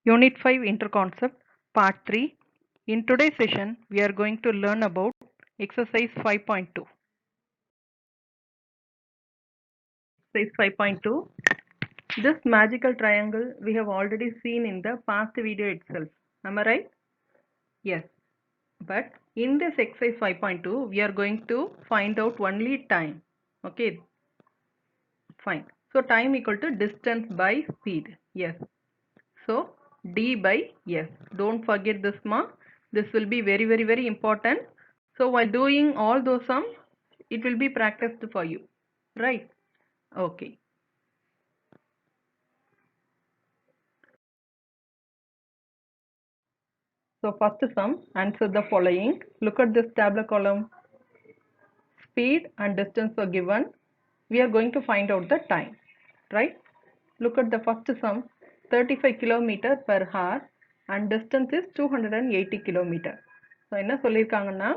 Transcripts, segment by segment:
Unit 5 Interconcept Part 3. In today's session, we are going to learn about exercise 5.2. Exercise 5.2. This magical triangle we have already seen in the past video itself. Am I right? Yes. But in this exercise 5.2, we are going to find out only time. Okay, fine. So time equal to distance by speed. Yes. So d by s. Don't forget this ma. This will be very important. So while doing all those sums, it will be practiced for you. Right? Okay. So first sum, answer the following. Look at this tabular column. Speed and distance are given. We are going to find out the time. Right? Look at the first sum. 35 km per hour and distance is 280 km. So என்ன சொல்லியிருக்காங்கன்னா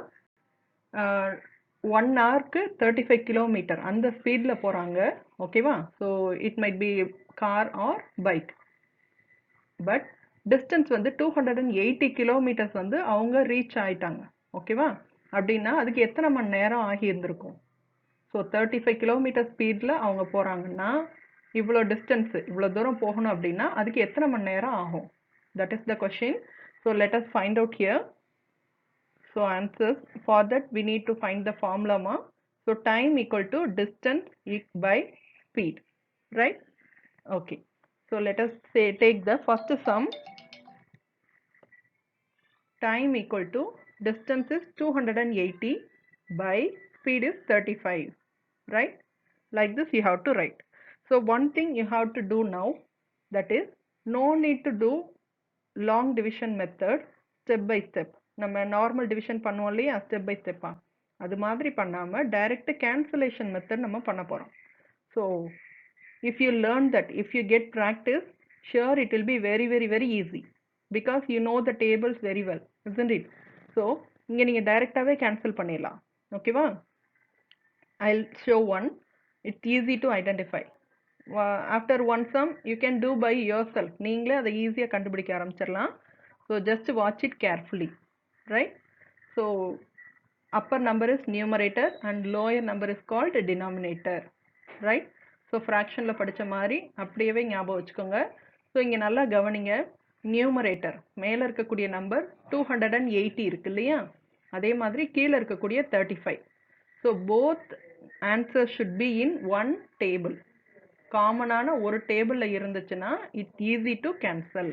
1 ஹவருக்கு 35 kilometre அந்த ஸ்பீடில் போகிறாங்க ஓகேவா. So it might be car or bike. But distance வந்து 280 kilometres வந்து அவங்க ரீச் ஆயிட்டாங்க ஓகேவா. அப்படின்னா அதுக்கு எத்தனை மணி நேரம் ஆகியிருந்திருக்கும். ஸோ 35 கிலோமீட்டர் ஸ்பீடில் அவங்க போகிறாங்கன்னா இவ்வளோ டிஸ்டன்ஸு இவ்வளோ தூரம் போகணும் அப்படின்னா அதுக்கு எத்தனை மணி நேரம் ஆகும். That is the question. So let us find out here. So answers for that we need to find the formula ma. So time equal to distance by speed, right? Okay. So let us say take the first sum. Time equal to distance is 280 by speed is 35, right? Like this you have to write. So one thing you have to do now, that is no need to do long division method step by step. நம்ம normal division பண்ணுவோம் இல்லையா step by ஸ்டெப்பா, அது மாதிரி பண்ணாமல் direct cancellation method நம்ம பண்ண போகிறோம். So if you learn that, if you get practice, sure it will be very easy because you know the tables very well, isn't it? So இங்கே நீங்கள் டைரெக்டாகவே கேன்சல் பண்ணிடலாம் ஓகேவா. I'll show one. It's easy to identify. After one sum you can do by yourself. நீங்களே அதை ஈஸியாக கண்டுபிடிக்க ஆரம்பிச்சிடலாம். So just watch it carefully. Right? So upper number is numerator and lower number is called denominator. Right? So fractionல படிச்ச மாதிரி அப்படியே ஞாபகம் வச்சுக்கோங்க. ஸோ இங்கே நல்லா கவனிங்க. நியூமரேட்டர் மேலே இருக்கக்கூடிய நம்பர் 280 இருக்கு இல்லையா, அதே மாதிரி கீழே இருக்கக்கூடிய 35. So both answer should be in one table. காமனான ஒரு டேபிளில் இருந்துச்சுன்னா it easy to cancel.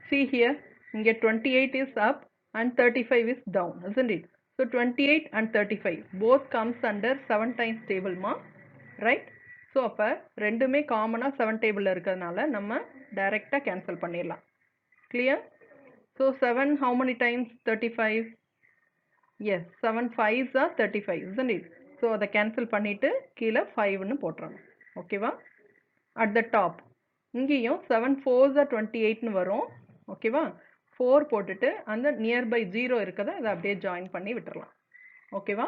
See here, இங்கே 28 is up and 35 is down, isn't it? So 28 and 35 both comes under 7 times table ma, right? So அப்போ ரெண்டுமே காமனாக 7 டேபிளில் இருக்கிறதுனால நம்ம டைரெக்டாக கேன்சல் பண்ணிடலாம். Clear? So 7 how many times 35? Yes, 7 5s are 35, isn't it? So அதை கேன்சல் பண்ணிட்டு கீழே 5ன்னு போட்டுறணும் ஓகேவா. அட் த டாப் இங்கேயும் 7 4s are 28ன்னு வரும் ஓகேவா. 4 போட்டுட்டு அந்த நியர்பை 0 இருக்கதை அதை அப்படியே ஜாயின் பண்ணி விட்டுறலாம் ஓகேவா.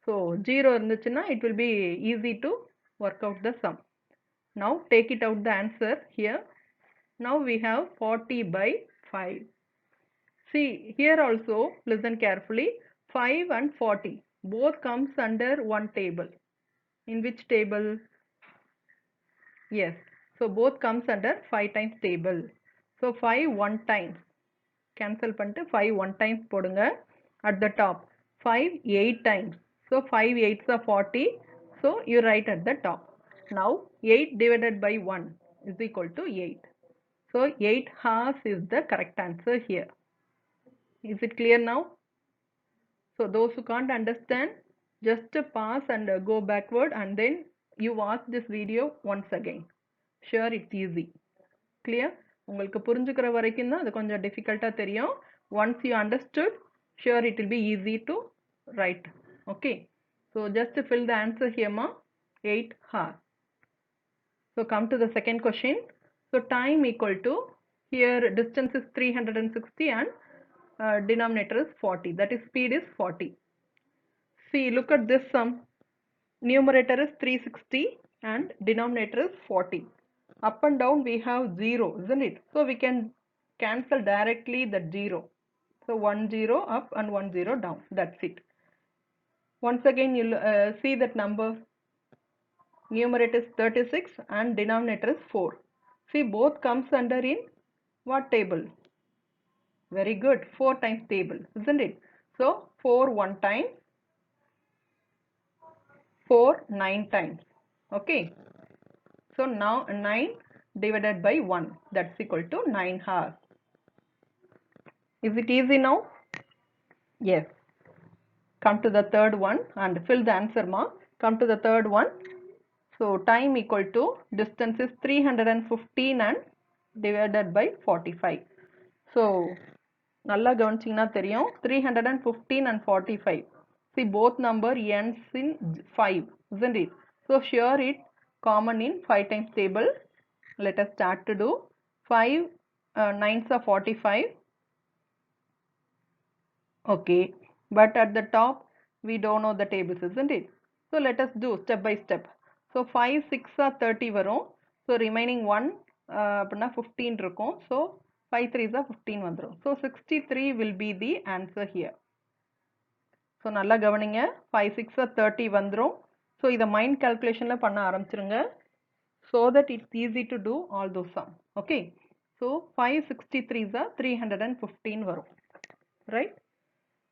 ஸோ 0 இருந்துச்சுன்னா it will be easy to work out the sum. Now take it out the answer here. Now we have 40 by 5. See here also, listen carefully. 5 and 40 both comes under one table. In which table? Yes, so both comes under 5 times table. So 5 1 times. Cancel பண்ணிட்டு 5 1 times போடுங்க. At the top 5 8 times. So 5 8s are 40. So you write at the top. Now 8 divided by 1 is equal to 8. So 8 halves is the correct answer here. Is it clear now? So those who can't understand, just pause and go backward and then you watch this video once again. Sure, it's easy. Clear? உங்களுக்கு புரிஞ்சுக்கிற வரைக்கும் தான் அது கொஞ்சம் டிஃபிகல்ட்டாக தெரியும். Once you understood, sure it will be easy to write. Okay, so just fill the answer ஹியர்மா 8 hours. So come to the second question. So time equal to here distance is 360 and denominator is 40, that is speed is 40. See, look at this sum. Numerator is 360 and denominator is 40. Up and down we have 0, isn't it? So we can cancel directly that 0. So 1 0 up and 1 0 down. That's it. Once again, you'll see that number. Numerator is 36 and denominator is 4. See, both comes under in what table? Very good. 4 times table, isn't it? So 4 1 time, 4 9 times. Okay. So now 9 divided by 1, that's equal to 9 hours. Is it easy now? Yes. Come to the third one and fill the answer mark. Come to the third one. So time equal to distance is 315 and divided by 45. So நல்லா கவனிச்சிங்கன்னா தெரியும் 315 and 45. See, both number ends in 5, isn't it? So sure it common in 5 times table. Let us start to do 5 9s are 45. Okay, but at the top we don't know the tables, isn't it? So let us do step by step. So 5 6 are 30 வரும். So remaining 1 அப்படின்னா 15 இருக்கும். So 5 3s are 15 வந்துரும். So 63 will be the answer here. So நல்லா கவனிங்க 5 6 are 30 வந்துரும். So இதை mind calculationல பண்ண ஆரம்பிச்சிருங்க. So that it's easy to do all those sum. Okay. So 563s are 315 வரும். Right.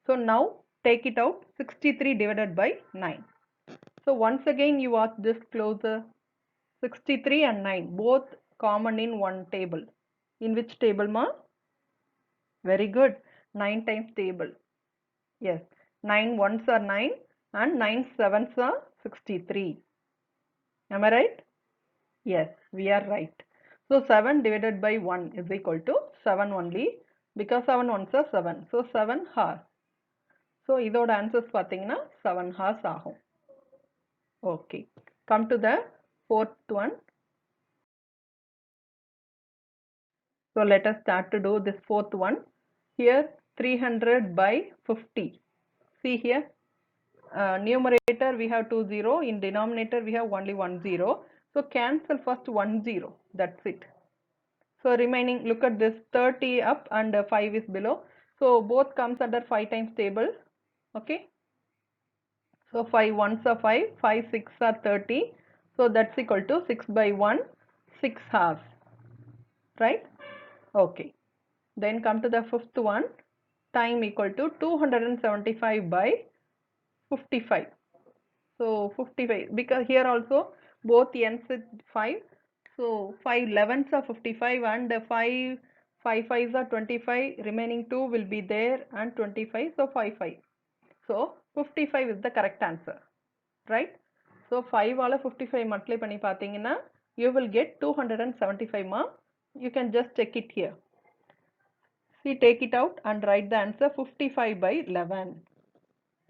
So now take it out 63 divided by 9. So once again you watch this closer. 63 and 9 both common in one table. In which table ma? Very good. 9 times table. Yes. 9 ones are 9 and 9 sevens are 63. Am I right? Yes, we are right. So 7 divided by 1 is equal to 7 only because 7 ones are 7. So 7 hours. So இதோட answers பார்த்தீங்கன்னா 7 hours ஆகும். Okay. Come to the fourth one. So let us start to do this fourth one. Here 300 by 50. See here. Numerator we have 2 0. In denominator we have only 1 0. So cancel first 1 0. That's it. So remaining, look at this 30 up and 5 is below. So both comes under 5 times table. Okay. So 5 ones are 5, 5 6 are 30. So that's equal to 6 by 1, 6 hours. Right? Okay. Then come to the fifth one. Time equal to 275 by 55. So 55 because here also both ends with 5. So 5 11s are 55 and 5 5s are 25. Remaining 2 will be there and 25. So 5 5. So 55 is the correct answer. Right? So 5 ஆல 55 multiply பண்ணி பார்த்தீங்கன்னா you will get 275 ma. You can just check it here. See, take it out and write the answer 55 by 11.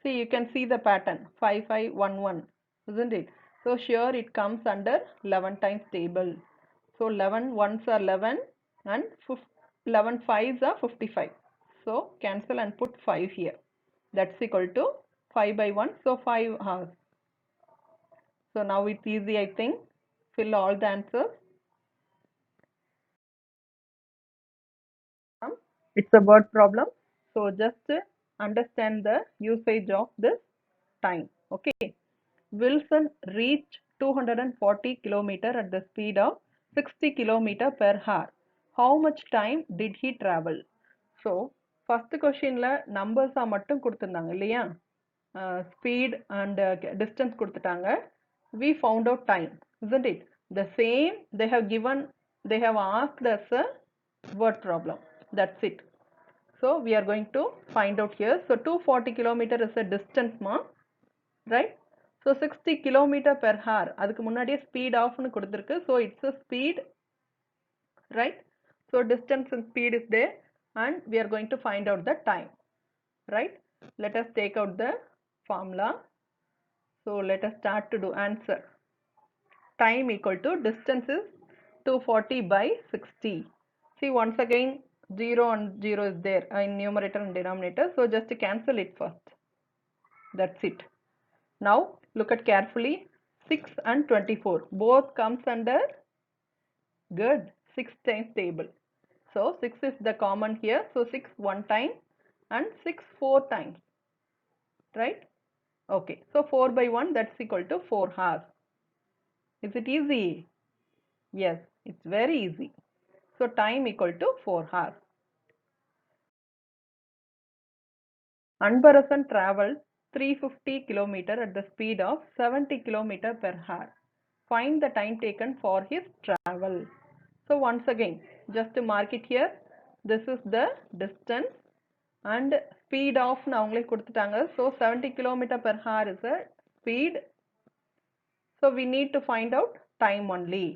See, you can see the pattern 5511, isn't it? So sure it comes under 11 times table. So 11 ones are 11 and 11 fives are 55. So cancel and put 5 here. That's equal to 5 by 1. So 5 hours. So now it's easy, I think. Fill all the answers. It's a word problem. So just understand the usage of this time. Okay. Wilson reached 240 km at the speed of 60 km per hour. How much time did he travel? So, first questionல numbers மட்டும் கொடுத்திருந்தாங்க இல்லையா? Speed and distance கொடுத்துட்டாங்க. We found out time, isn't it? The same they have given, they have asked us a word problem. That's it. So, we are going to find out here. So, 240 km is a distance ma, right? So 60 km per hour. அதுக்கு முன்னாடியே speed off னு கொடுத்திருக்கு. So it's a speed, right? So distance and speed is there and we are going to find out the time, right? Let us take out the formula. So let us start to do answer. Time equal to distance is 240 by 60. See, once again 0 and 0 is there in numerator and denominator. So just cancel it first. That's it. Now look at carefully 6 and 24 both comes under Good. 6 times table. So 6 is the common here. So 6 one time and 6 4 times. Right? Okay. So 4 by 1, that's equal to 4 hours. Is it easy? Yes, it's very easy. So time equal to 4 hours. Anbarasan travelled 350 km at the speed of 70 km per hour. Find the time taken for his travel. So once again, just to mark it here, this is the distance and speed of அவங்களே கொடுத்துட்டாங்க. So 70 km per hour is a speed. So we need to find out time only.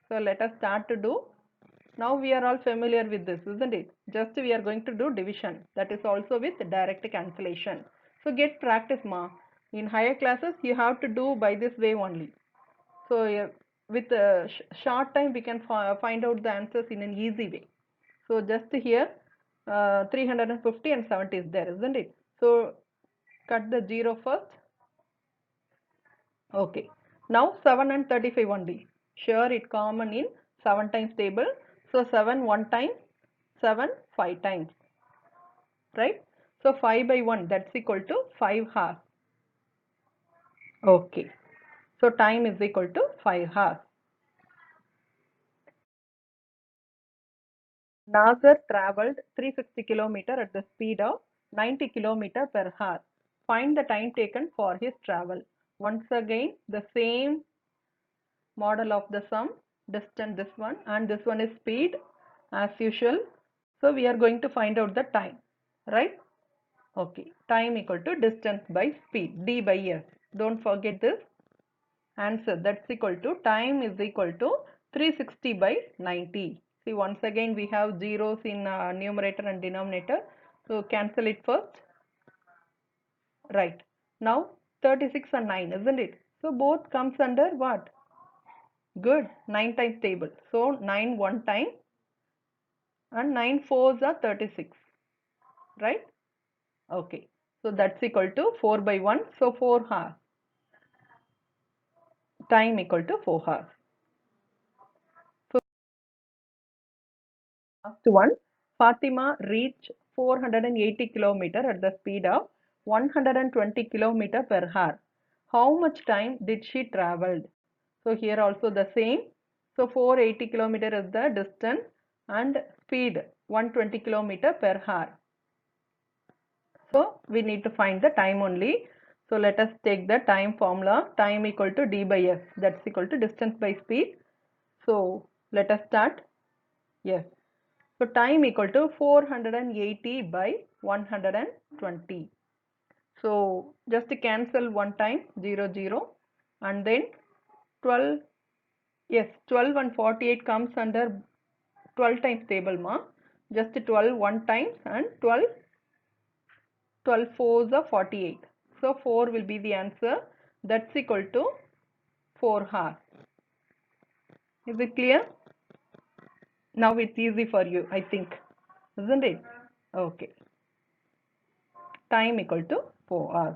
So let us start to do. Now we are all familiar with this, isn't it? Just we are going to do division. That is also with direct cancellation. So get practice, ma. In higher classes, you have to do by this way only. So with a short time, we can find out the answers in an easy way. So just here, 350 and 70 is there, isn't it? So cut the 0 first. Okay. Now 7 and 35 only. Sure, it common in 7 times table. So 7 one time, 7 5 times. Right? So 5 by 1, that's equal to 5 hours. Okay. So time is equal to 5 hours. Nazar travelled 360 km at the speed of 90 km per hour. Find the time taken for his travel. Once again, the same model of the sum, distance this one, and this one is speed as usual. So we are going to find out the time, right? Okay, time equal to distance by speed, d by s. Don't forget this answer. That's equal to time is equal to 360 by 90. See, once again we have zeros in numerator and denominator. So cancel it first. Right. Now 36 and 9, isn't it? So both comes under what? Good. 9 times table. So 9 one time and 9 fours are 36. Right? Okay. So that's equal to 4 by 1. So 4 hours. Time equal to 4 hours. So last one. Fatima reached 480 km at the speed of 120 km per hour. How much time did she traveled? So here also the same. So 480 km is the distance and speed 120 km per hour. So we need to find the time only. So let us take the time formula. Time equal to d by s. That's equal to distance by speed. So let us start. Yes. So time equal to 480 by 120. So just cancel one time 0 0 and then 12. Yes, 12 and 48 comes under 12 times table, ma. Just 12 one times and 12 fours are 48. So 4 will be the answer. That's equal to 4 hours. Is it clear? Now it's easy for you, I think. Isn't it? Okay. Time equal to 4 hours.